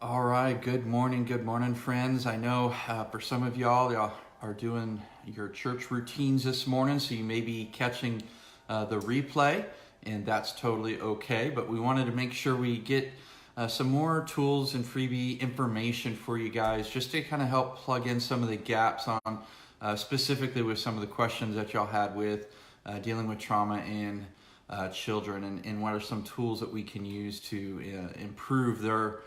All right, good morning, friends. I know for some of y'all are doing your church routines this morning, so you may be catching the replay, and that's totally okay. But we wanted to make sure we get some more tools and freebie information for you guys just to kind of help plug in some of the gaps on specifically with some of the questions that y'all had with dealing with trauma in children, and what are some tools that we can use to improve their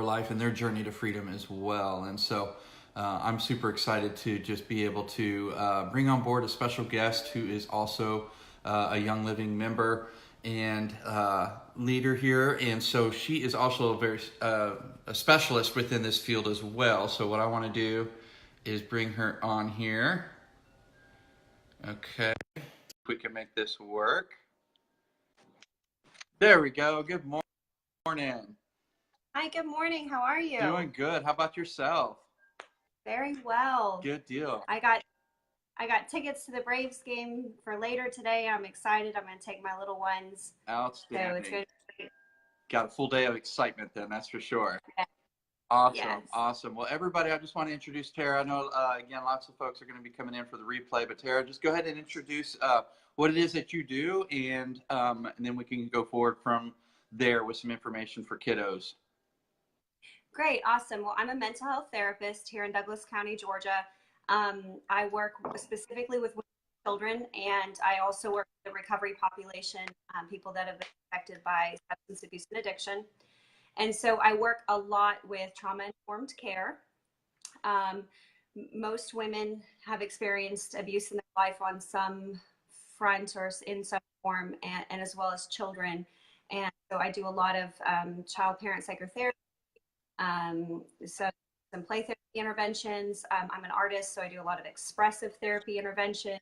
life and their journey to freedom as well. And so I'm super excited to just be able to bring on board a special guest who is also a Young Living member and leader here. And so she is also a specialist within this field as well. So what I want to do is bring her on here. Okay, if we can make this work. There we go. Good morning. Hi, good morning. How are you? Doing good. How about yourself? Very well. Good deal. I got tickets to the Braves game for later today. I'm excited. I'm going to take my little ones. Outstanding. So it's going to be great. Got a full day of excitement then, that's for sure. Awesome, Yes. awesome. Well, everybody, I just want to introduce Tara. I know, again, lots of folks are going to be coming in for the replay, but Tara, just go ahead and introduce what it is that you do, and then we can go forward from there with some information for kiddos. Great. Awesome. Well, I'm a mental health therapist here in Douglas County, Georgia. I work specifically with children, and I also work with the recovery population, people that have been affected by substance abuse and addiction. And so I work a lot with trauma-informed care. Um, Most women have experienced abuse in their life on some front or in some form, and as well as children. And so I do a lot of child parent psychotherapy, so some play therapy interventions. I'm an artist, so I do a lot of expressive therapy intervention.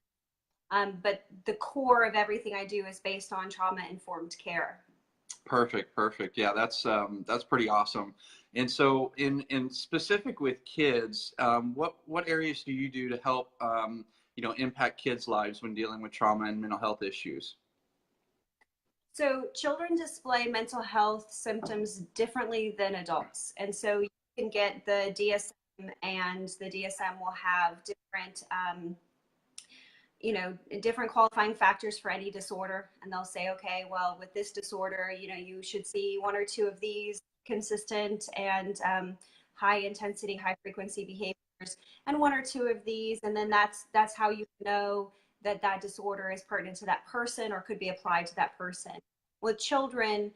But the core of everything I do is based on trauma-informed care. Perfect. Yeah, that's pretty awesome. And so, in specific with kids, what areas do you do to help impact kids' lives when dealing with trauma and mental health issues? So children display mental health symptoms differently than adults. And so you can get the DSM, and the DSM will have different, different qualifying factors for any disorder. And they'll say, okay, well, with this disorder, you should see one or two of these consistent and high intensity, high frequency behaviors, and one or two of these. And then that's how you know that disorder is pertinent to that person or could be applied to that person. With children,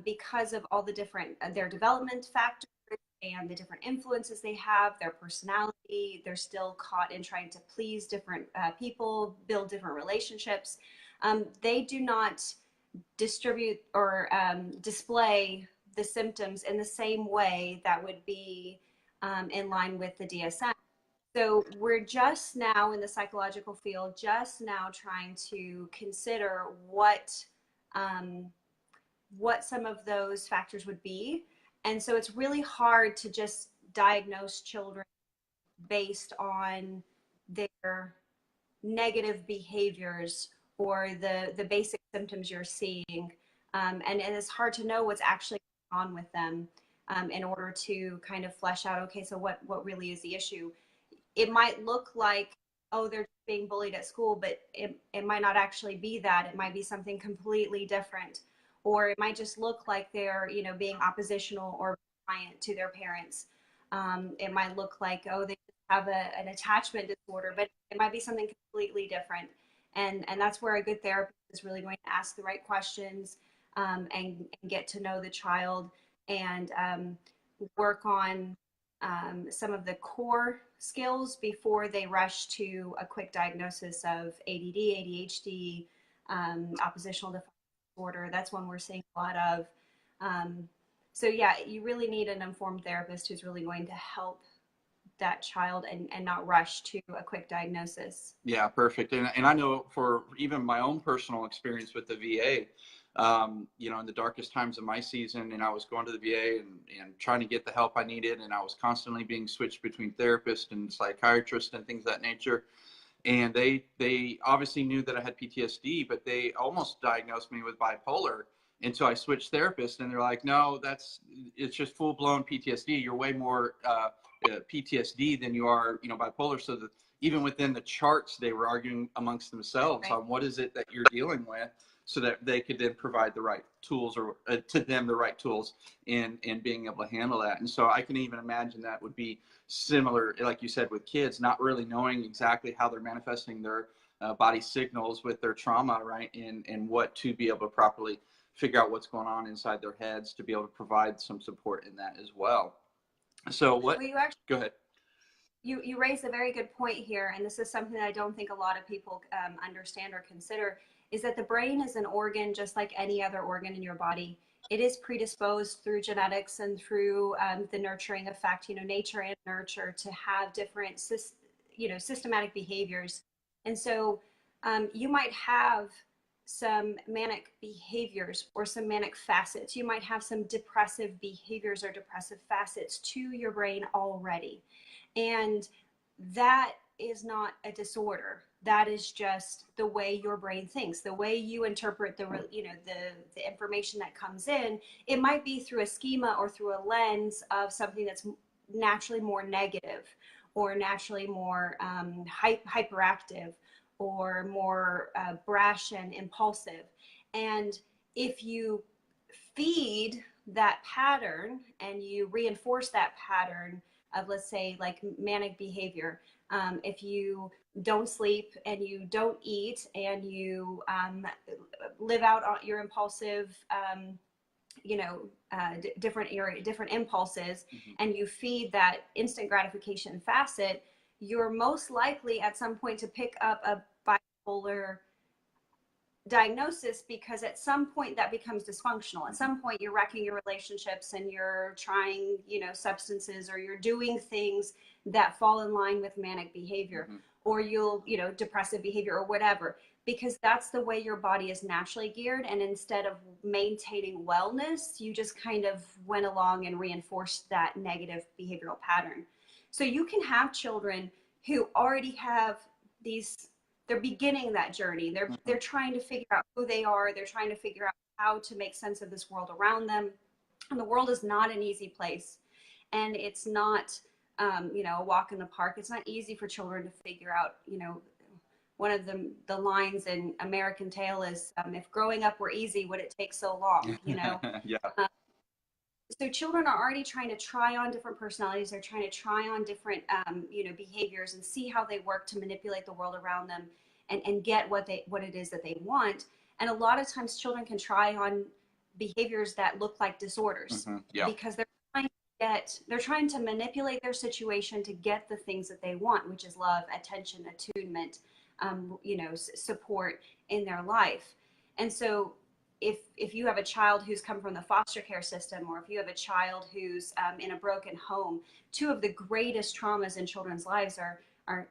because of all the different their development factors and the different influences they have, their personality, they're still caught in trying to please different people, build different relationships. They do not distribute or display the symptoms in the same way that would be in line with the DSM. So we're just now in the psychological field, just now trying to consider what some of those factors would be. And so it's really hard to just diagnose children based on their negative behaviors or the basic symptoms you're seeing. And it's hard to know what's actually going on with them in order to kind of flesh out, okay, so what really is the issue? It might look like, oh, they're being bullied at school, but it might not actually be that. It might be something completely different. Or it might just look like they're, being oppositional or defiant to their parents. It might look like, oh, they have an attachment disorder, but it might be something completely different. And that's where a good therapist is really going to ask the right questions, and get to know the child, and work on some of the core skills before they rush to a quick diagnosis of ADD, ADHD, oppositional defiant disorder. That's one we're seeing a lot of. So yeah, you really need an informed therapist who's really going to help that child and not rush to a quick diagnosis. Yeah, perfect. And I know for even my own personal experience with the VA, in the darkest times of my season, and I was going to the VA and trying to get the help I needed, and I was constantly being switched between therapists and psychiatrists and things of that nature. And they obviously knew that I had PTSD, but they almost diagnosed me with bipolar. And so I switched therapists, and they're like, no, it's just full blown PTSD. You're way more PTSD than you are, bipolar. So that even within the charts, they were arguing amongst themselves on what is it that you're dealing with, so that they could then provide the right tools, or to them the right tools in being able to handle that. And so I can even imagine that would be similar, like you said, with kids, not really knowing exactly how they're manifesting their body signals with their trauma, right? And what to be able to properly figure out what's going on inside their heads to be able to provide some support in that as well. So go ahead. You raised a very good point here, and this is something that I don't think a lot of people understand or consider, is that the brain is an organ just like any other organ in your body. It is predisposed through genetics and through the nurturing effect, nature and nurture, to have different systematic behaviors. And so you might have some manic behaviors or some manic facets. You might have some depressive behaviors or depressive facets to your brain already. And that is not a disorder. That is just the way your brain thinks, the way you interpret the information that comes in. It might be through a schema or through a lens of something that's naturally more negative, or naturally more hyperactive, or more brash and impulsive. And if you feed that pattern and you reinforce that pattern of, let's say, like manic behavior, if you don't sleep and you don't eat and you live out your impulsive different impulses, and you feed that instant gratification facet, you're most likely at some point to pick up a bipolar diagnosis, because at some point that becomes dysfunctional. At some point you're wrecking your relationships, and you're trying substances, or you're doing things that fall in line with manic behavior, or you'll depressive behavior or whatever, because that's the way your body is naturally geared. And instead of maintaining wellness, you just kind of went along and reinforced that negative behavioral pattern. So you can have children who already have they're beginning that journey. They're trying to figure out who they are. They're trying to figure out how to make sense of this world around them. And the world is not an easy place. And it's not, a walk in the park. It's not easy for children to figure out, one of the lines in American Tail is, if growing up were easy, would it take so long, Yeah. So children are already trying to try on different personalities. They're trying to try on different, behaviors, and see how they work to manipulate the world around them, and get what it is that they want. And a lot of times children can try on behaviors that look like disorders, because they're trying to manipulate their situation to get the things that they want, which is love, attention, attunement, support in their life. And so if you have a child who's come from the foster care system, or if you have a child who's in a broken home, two of the greatest traumas in children's lives are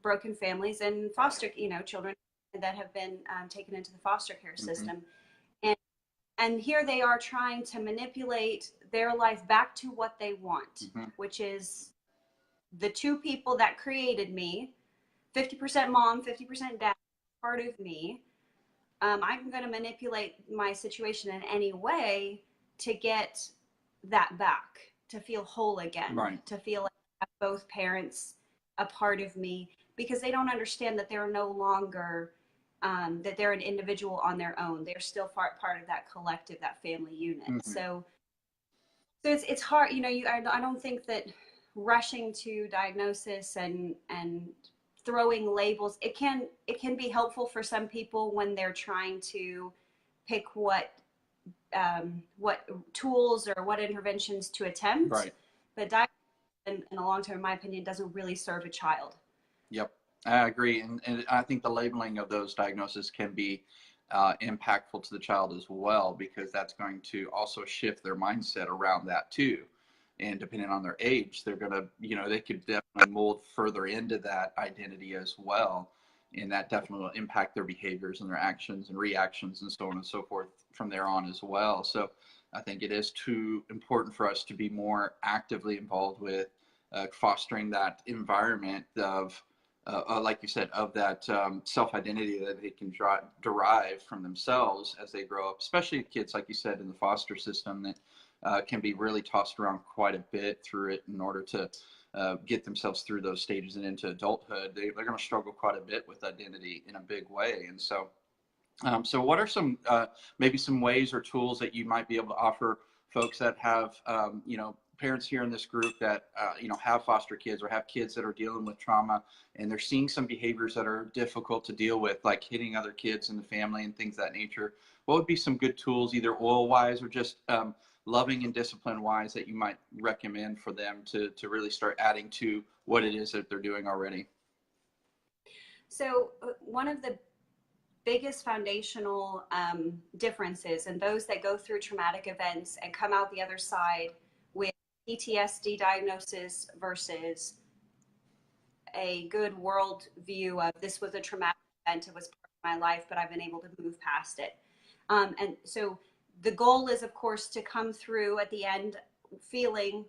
broken families and foster, children that have been taken into the foster care system. And here they are trying to manipulate their life back to what they want, which is the two people that created me, 50% mom, 50% dad, part of me. I'm going to manipulate my situation in any way to get that back, to feel whole again, to feel like I have both parents a part of me, because they don't understand that they're no longer, that they're an individual on their own. They're still part of that collective, that family unit. So it's hard, I don't think that rushing to diagnosis and throwing labels, it can be helpful for some people when they're trying to pick what tools or what interventions to attempt. But diagnosis in the long term, in my opinion, doesn't really serve a child. Yep, I agree. And I think the labeling of those diagnoses can be impactful to the child as well, because that's going to also shift their mindset around that too. And depending on their age, they're going to, they could definitely mold further into that identity as well. And that definitely will impact their behaviors and their actions and reactions and so on and so forth from there on as well. So I think it is too important for us to be more actively involved with fostering that environment of like you said, of that self-identity that they can derive from themselves as they grow up, especially kids, like you said, in the foster system that can be really tossed around quite a bit through it in order to get themselves through those stages and into adulthood. They're going to struggle quite a bit with identity in a big way. And so, so what are some maybe some ways or tools that you might be able to offer folks that have, parents here in this group that, have foster kids or have kids that are dealing with trauma and they're seeing some behaviors that are difficult to deal with, like hitting other kids in the family and things of that nature? What would be some good tools, either oil-wise or just loving and discipline-wise, that you might recommend for them to really start adding to what it is that they're doing already? So one of the biggest foundational differences in those that go through traumatic events and come out the other side with PTSD diagnosis versus a good world view of this was a traumatic event, it was part of my life, but I've been able to move past it. And so the goal is, of course, to come through at the end feeling,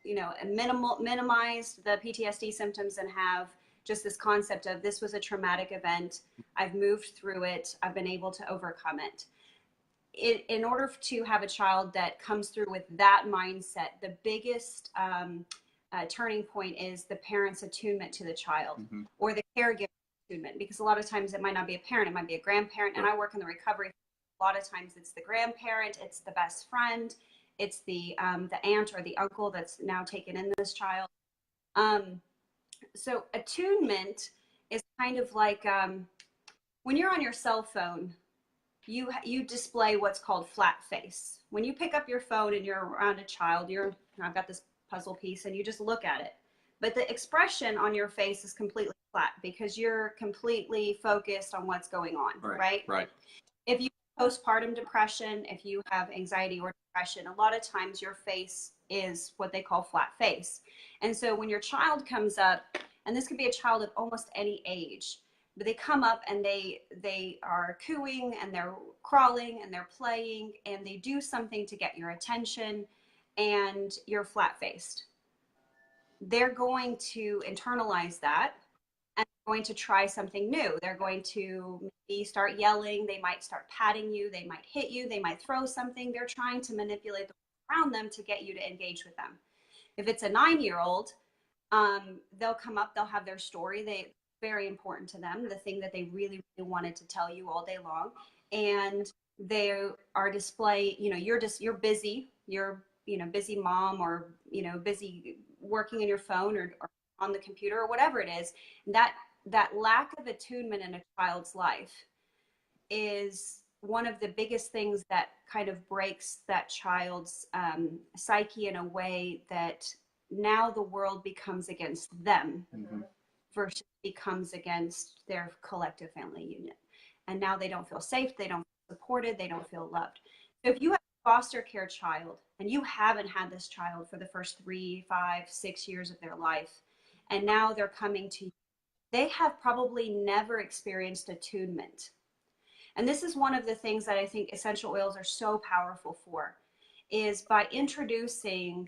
minimize the PTSD symptoms and have just this concept of this was a traumatic event. I've moved through it. I've been able to overcome it. In order to have a child that comes through with that mindset, the biggest turning point is the parent's attunement to the child, mm-hmm. or the caregiver attunement, because a lot of times it might not be a parent, it might be a grandparent. Sure. And I work in the recovery. A lot of times it's the grandparent, it's the best friend, it's the aunt or the uncle that's now taken in this child. So attunement is kind of like when you're on your cell phone, you display what's called flat face. When you pick up your phone and you're around a child, I've got this puzzle piece and you just look at it. But the expression on your face is completely flat because you're completely focused on what's going on, right? Right. If you have postpartum depression, if you have anxiety or depression, a lot of times your face is what they call flat face. And so when your child comes up, and this could be a child of almost any age, but they come up and they are cooing and they're crawling and they're playing and they do something to get your attention and you're flat-faced. They're going to internalize that and going to try something new. They're going to maybe start yelling. They might start patting you. They might hit you. They might throw something. They're trying to manipulate the world around them to get you to engage with them. If it's a 9-year-old, they'll come up, they'll have their story. Very important to them, the thing that they really, really wanted to tell you all day long. And they are display, you're busy, busy mom or, busy working on your phone or on the computer or whatever it is. That lack of attunement in a child's life is one of the biggest things that kind of breaks that child's psyche in a way that now the world becomes against them, mm-hmm. versus becomes against their collective family unit. And now they don't feel safe, they don't feel supported, they don't feel loved. So if you have a foster care child and you haven't had this child for the first 3, 5, 6 years of their life, and now they're coming to you, they have probably never experienced attunement. And this is one of the things that I think essential oils are so powerful for, is by introducing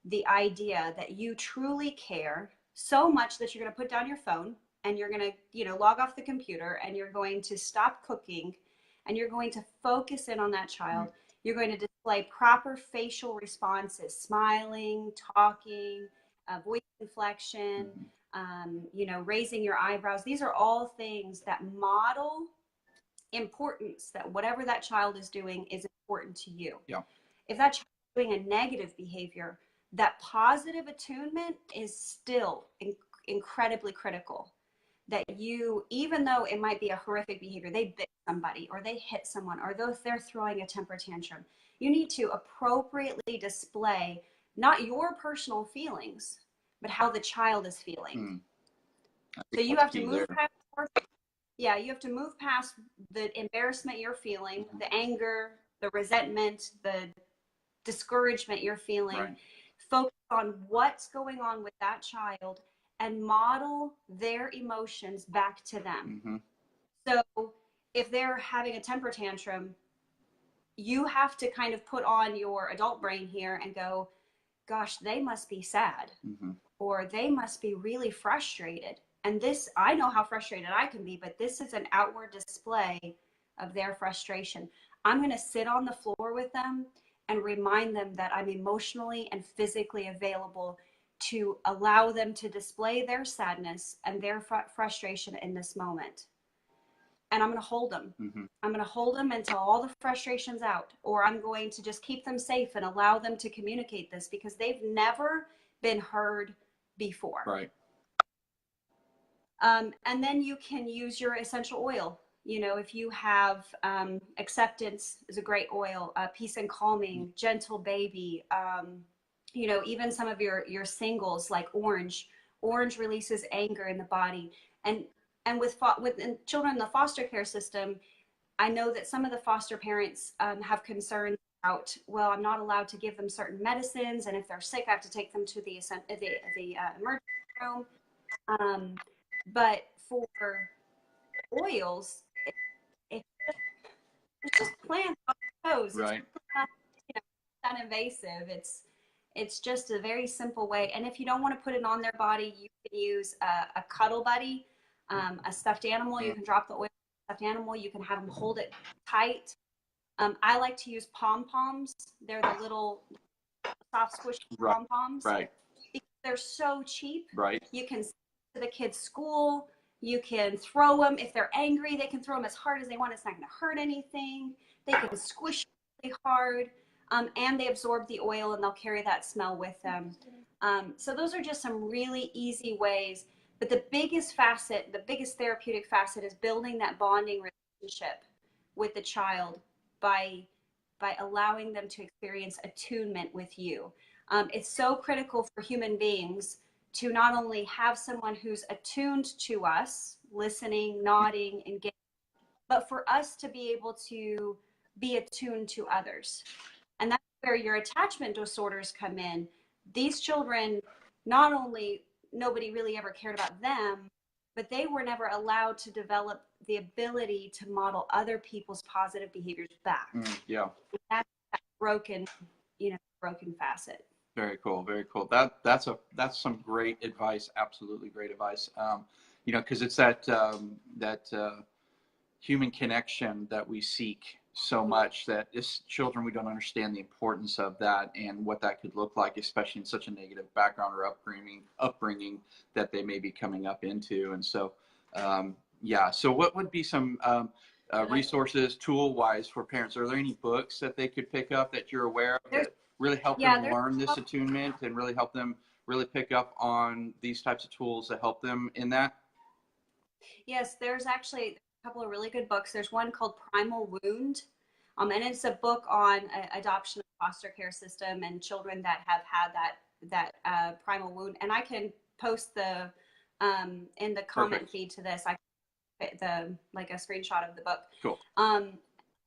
the idea that you truly care so much that you're going to put down your phone and you're going to, log off the computer and you're going to stop cooking and you're going to focus in on that child. Mm-hmm. You're going to display proper facial responses, smiling, talking, voice inflection, mm-hmm. Raising your eyebrows. These are all things that model importance, that whatever that child is doing is important to you. Yeah. If that child is doing a negative behavior, that positive attunement is still incredibly critical. That you, even though it might be a horrific behavior, they bit somebody or they hit someone or they're throwing a temper tantrum, you need to appropriately display not your personal feelings, but how the child is feeling. So you have to move past, you have to move past the embarrassment you're feeling, mm-hmm. the anger, the resentment, the discouragement you're feeling. Right. Focus on what's going on with that child and model their emotions back to them. Mm-hmm. So if they're having a temper tantrum, you have to kind of put on your adult brain here and go, gosh, they must be sad, mm-hmm. or they must be really frustrated. And this, I know how frustrated I can be, but this is an outward display of their frustration. I'm going to sit on the floor with them and remind them that I'm emotionally and physically available to allow them to display their sadness and their frustration in this moment. And I'm going to hold them. I'm going to hold them until all the frustration's out, or I'm going to just keep them safe and allow them to communicate this because they've never been heard before. Right. And then you can use your essential oil. You know, if you have acceptance is a great oil, peace and calming, gentle baby, you know, even some of your singles like orange releases anger in the body. And with children in the foster care system, I know that some of the foster parents have concerns about, well, I'm not allowed to give them certain medicines, and if they're sick, I have to take them to the emergency room. But for oils, it's just plants on the toes. Right. It's not invasive. It's just a very simple way. And if you don't want to put it on their body, you can use a Cuddle Buddy, a stuffed animal. You can drop the oil on a stuffed animal. You can have them hold it tight. I like to use pom-poms. They're the little soft squishy pom-poms. Right. Because they're so cheap. Right. You can send to the kids' school. You can throw them. If they're angry, they can throw them as hard as they want. It's not going to hurt anything. They can squish really hard. And they absorb the oil and they'll carry that smell with them. So those are just some really easy ways. But the biggest facet, the biggest therapeutic facet is building that bonding relationship with the child by allowing them to experience attunement with you. It's so critical for human beings to not only have someone who's attuned to us, listening, nodding, engaging, but for us to be able to be attuned to others. And that's where your attachment disorders come in. These children, not only nobody really ever cared about them, but they were never allowed to develop the ability to model other people's positive behaviors back. Yeah. That's that broken facet. Very cool. Very cool. That's some great advice. Absolutely great advice. You know, because it's that human connection that we seek so much, that as children we don't understand the importance of that and what that could look like, especially in such a negative background or upbringing that they may be coming up into. And so, yeah. So what would be some resources, tool-wise, for parents? Are there any books that they could pick up that you're aware of that really help them learn this attunement and really help them really pick up on these types of tools that help them in that? Yes, there's actually a couple of really good books. There's one called Primal Wound, and it's a book on adoption of foster care system and children that have had that primal wound. And I can post the in the comment feed to this. I can like a screenshot of the book. Cool.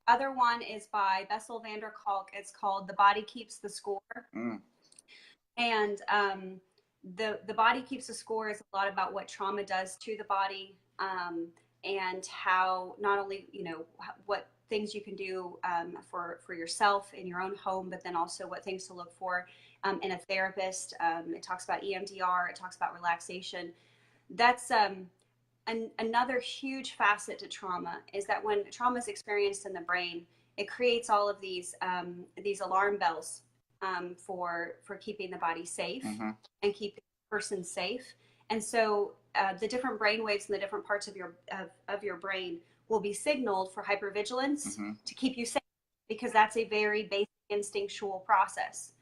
Other one is by Bessel van der Kolk. It's called The Body Keeps the Score. And the body keeps the score is a lot about what trauma does to the body, and how not only, you know, what things you can do for yourself in your own home, but then also what things to look for in a therapist. It talks about EMDR. It talks about relaxation. That's another huge facet to trauma, is that when trauma is experienced in the brain, it creates all of these alarm bells for keeping the body safe and keeping the person safe. And so the different brain waves in the different parts of your brain will be signaled for hypervigilance to keep you safe, because that's a very basic instinctual process.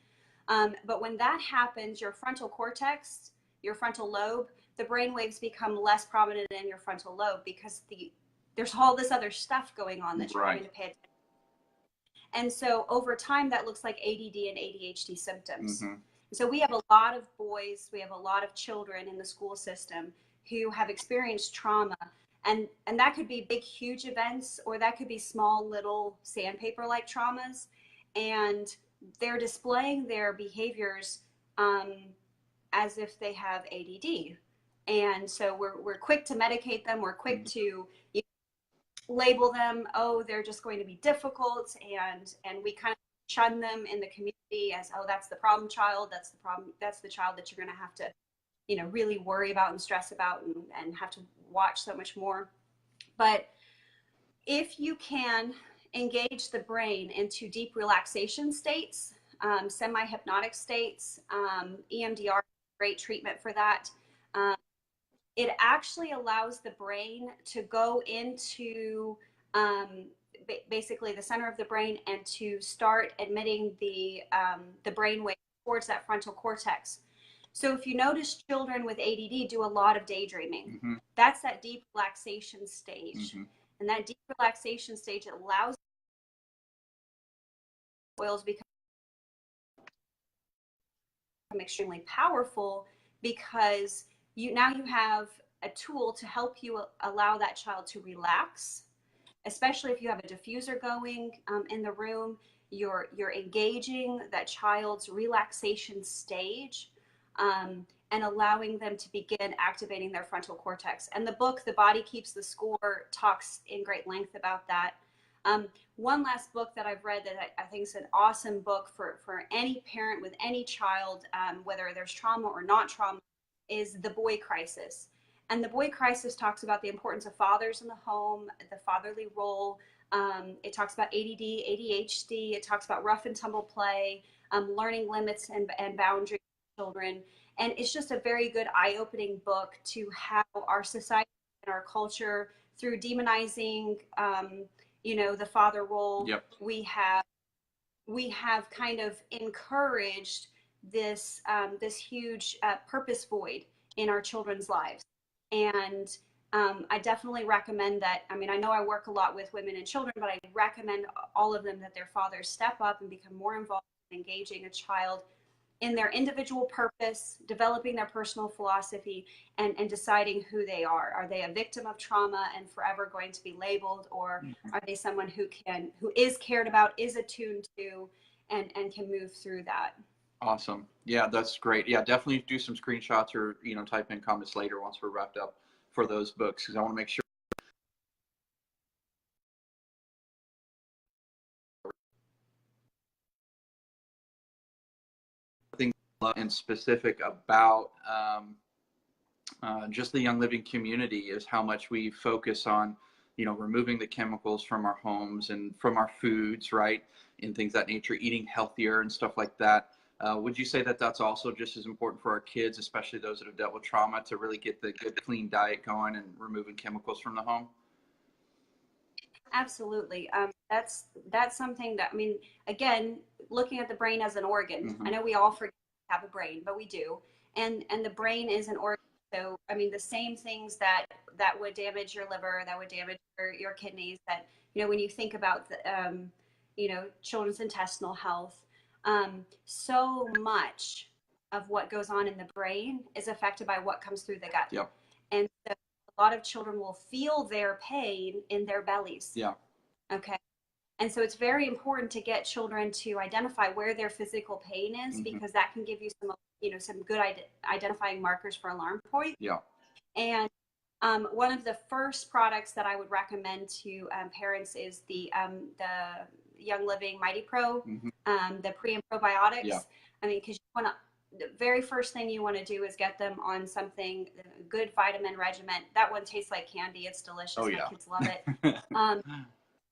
But when that happens, your frontal cortex, your frontal lobe, the brain waves become less prominent in your frontal lobe, because there's all this other stuff going on that you're having to pay attention. And so over time, that looks like ADD and ADHD symptoms. So we have a lot of boys, we have a lot of children in the school system who have experienced trauma. And that could be big, huge events, or that could be small, little sandpaper-like traumas. And they're displaying their behaviors as if they have ADD. And so we're quick to medicate them. We're quick to label them, oh, they're just going to be difficult. And we kind of shun them in the community as, oh, that's the problem child. That's the problem. That's the child that you're going to have to really worry about and stress about and have to watch so much more. But if you can engage the brain into deep relaxation states, semi-hypnotic states, EMDR, great treatment for that. It actually allows the brain to go into basically the center of the brain and to start emitting the brain wave towards that frontal cortex. So if you notice, children with ADD do a lot of daydreaming. Mm-hmm. That's that deep relaxation stage. Mm-hmm. And that deep relaxation stage allows oils become extremely powerful, because you have a tool to help you allow that child to relax, especially if you have a diffuser going in the room. You're engaging that child's relaxation stage, and allowing them to begin activating their frontal cortex. And the book, The Body Keeps the Score, talks in great length about that. One last book that I've read that I think is an awesome book for any parent with any child, whether there's trauma or not trauma, is The Boy Crisis. And The Boy Crisis talks about the importance of fathers in the home, the fatherly role. It talks about ADD, ADHD. It talks about rough and tumble play, learning limits and boundaries for children. And it's just a very good eye-opening book to how our society and our culture, through demonizing, the father role, Yep. we have kind of encouraged this huge purpose void in our children's lives. And I definitely recommend that. I mean, I know I work a lot with women and children, but I recommend all of them that their fathers step up and become more involved in engaging a child in their individual purpose, developing their personal philosophy, and deciding who they are. Are they a victim of trauma and forever going to be labeled, or are they someone who is cared about, is attuned to, and can move through that? Awesome. Yeah, that's great. Yeah, definitely do some screenshots or, type in comments later once we're wrapped up for those books, because I want to make sure. Things in specific about just the Young Living community is how much we focus on, removing the chemicals from our homes and from our foods, right? And things that nature, eating healthier and stuff like that. Would you say that that's also just as important for our kids, especially those that have dealt with trauma, to really get the good, clean diet going and removing chemicals from the home? Absolutely. That's something that, I mean, again, looking at the brain as an organ. Mm-hmm. I know we all forget to have a brain, but we do. And the brain is an organ. So, I mean, the same things that would damage your liver, that would damage your kidneys, that, when you think about the, children's intestinal health, so much of what goes on in the brain is affected by what comes through the gut. Yep. And so a lot of children will feel their pain in their bellies. Yeah. Okay. And so it's very important to get children to identify where their physical pain is, Mm-hmm. because that can give you some good identifying markers for alarm point. Yeah. And one of the first products that I would recommend to parents is the Young Living Mighty Pro, Mm-hmm. the pre and probiotics. Yeah. I mean, because the very first thing you want to do is get them on something, a good vitamin regimen. That one tastes like candy. It's delicious. Oh, yeah. My kids love it.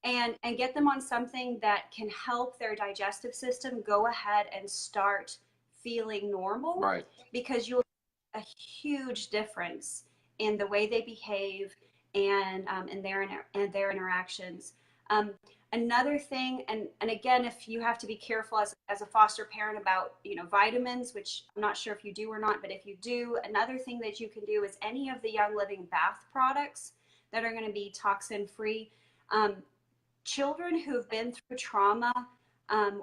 And get them on something that can help their digestive system go ahead and start feeling normal. Right. Because you'll see a huge difference in the way they behave and their interactions. Another thing, and again, if you have to be careful as a foster parent about, vitamins, which I'm not sure if you do or not, but if you do, another thing that you can do is any of the Young Living bath products that are going to be toxin free. Children who've been through trauma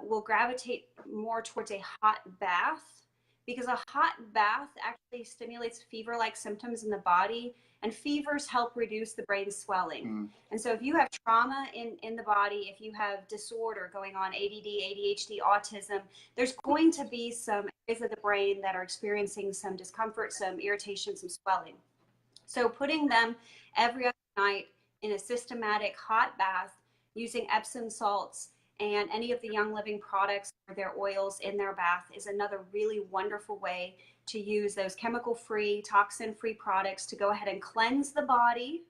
will gravitate more towards a hot bath, because a hot bath actually stimulates fever-like symptoms in the body, and fevers help reduce the brain swelling. And so if you have trauma in the body, if you have disorder going on, ADD, ADHD, autism, there's going to be some areas of the brain that are experiencing some discomfort, some irritation, some swelling. So putting them every other night in a systematic hot bath using Epsom salts And any of the Young Living products or their oils in their bath is another really wonderful way to use those chemical-free, toxin-free products to go ahead and cleanse the body,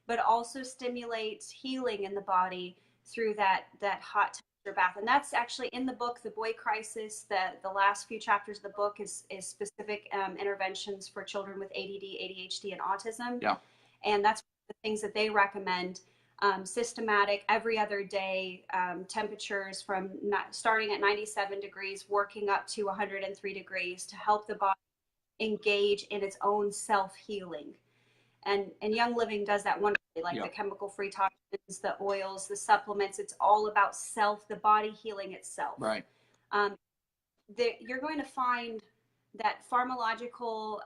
but also stimulates healing in the body through that hot temperature bath. And that's actually in the book, The Boy Crisis. The last few chapters of the book is specific interventions for children with ADD, ADHD, and autism. Yeah. And that's the things that they recommend. Systematic, every other day temperatures from starting at 97 degrees, working up to 103 degrees to help the body engage in its own self-healing. And Young Living does that wonderfully, like the chemical-free toxins, the oils, the supplements. It's all about the body healing itself. Right. You're going to find that pharmacological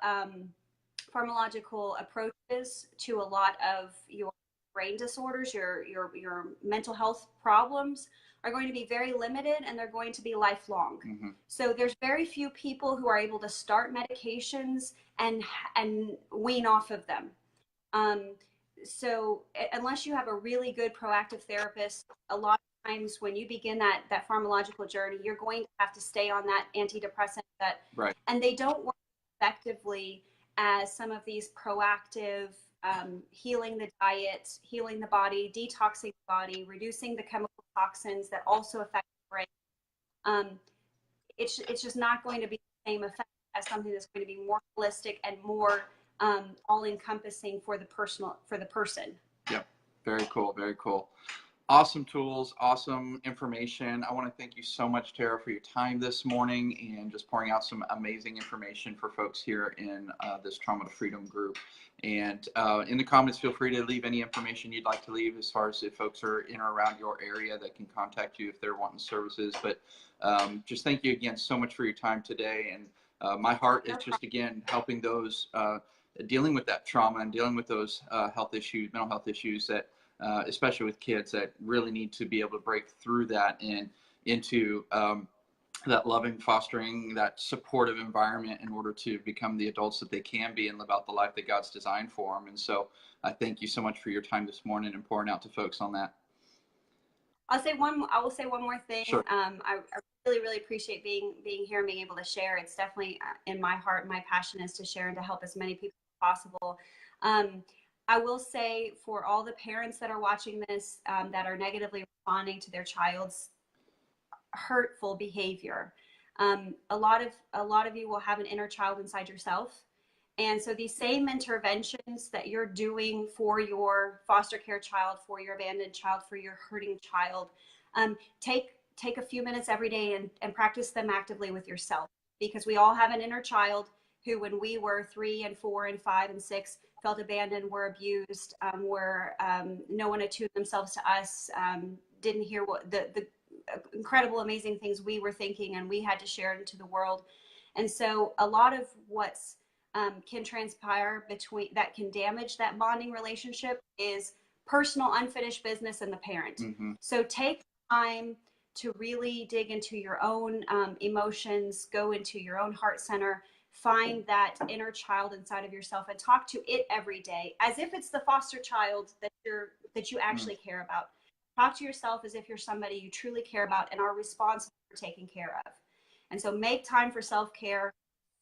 approaches to a lot of your brain disorders, your mental health problems are going to be very limited, and they're going to be lifelong. Mm-hmm. So there's very few people who are able to start medications and wean off of them. So unless you have a really good proactive therapist, a lot of times when you begin that pharmacological journey, you're going to have to stay on that antidepressant and they don't work effectively as some of these proactive healing the diet, healing the body, detoxing the body, reducing the chemical toxins that also affect the brain. It's just not going to be the same effect as something that's going to be more holistic and more all-encompassing for the person. Yep. Very cool. Very cool. Awesome tools, awesome information. I want to thank you so much, Tara, for your time this morning and just pouring out some amazing information for folks here in this Trauma to Freedom group. And in the comments, feel free to leave any information you'd like to leave as far as if folks are in or around your area that can contact you if they're wanting services. But just thank you again so much for your time today. And my heart is just, again, helping those dealing with that trauma and dealing with those health issues, mental health issues that especially with kids that really need to be able to break through that and into that loving, fostering, that supportive environment in order to become the adults that they can be and live out the life that God's designed for them. And so I thank you so much for your time this morning and pouring out to folks on that. I will say one more thing. Sure. I really, really appreciate being here and being able to share. It's definitely in my heart. My passion is to share and to help as many people as possible. I will say for all the parents that are watching this that are negatively responding to their child's hurtful behavior, a lot of you will have an inner child inside yourself. And so these same interventions that you're doing for your foster care child, for your abandoned child, for your hurting child, take a few minutes every day and practice them actively with yourself, because we all have an inner child who, when we were 3 and 4 and 5 and 6, felt abandoned, were abused, no one attuned themselves to us, didn't hear what the incredible, amazing things we were thinking, and we had to share it into the world. And so a lot of what's can transpire between that can damage that bonding relationship is personal unfinished business in the parent. Mm-hmm. So take time to really dig into your own emotions, go into your own heart center, find that inner child inside of yourself and talk to it every day as if it's the foster child that you actually care about. Talk to yourself as if you're somebody you truly care about and are responsible for taking care of. And so make time for self-care.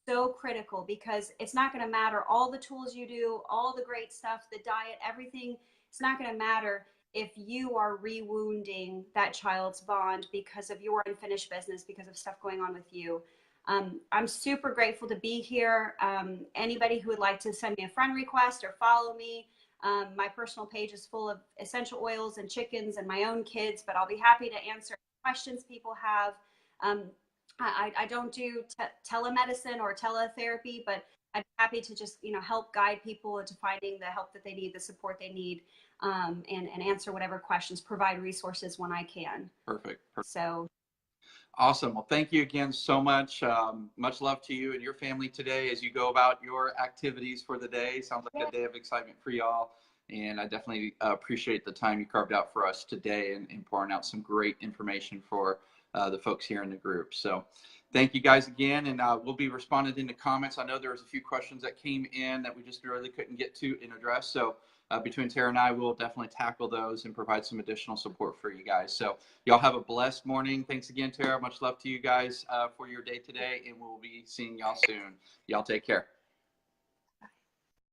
So critical, because it's not going to matter all the tools you do, all the great stuff, the diet, everything. It's not going to matter if you are rewounding that child's bond because of your unfinished business, because of stuff going on with you. I'm super grateful to be here. Anybody who would like to send me a friend request or follow me, my personal page is full of essential oils and chickens and my own kids, but I'll be happy to answer questions people have. I don't do telemedicine or teletherapy, but I'm happy to just, help guide people into finding the help that they need, the support they need, and answer whatever questions, provide resources when I can. Perfect. So. Awesome. Well, thank you again so much. Much love to you and your family today as you go about your activities for the day. Sounds like a day of excitement for y'all. And I definitely appreciate the time you carved out for us today and pouring out some great information for the folks here in the group. So thank you guys again. And we'll be responding in the comments. I know there was a few questions that came in that we just really couldn't get to and address. So between Tara and I, we'll definitely tackle those and provide some additional support for you guys. So y'all have a blessed morning. Thanks again, Tara. Much love to you guys for your day today, and we'll be seeing y'all soon. Y'all take care.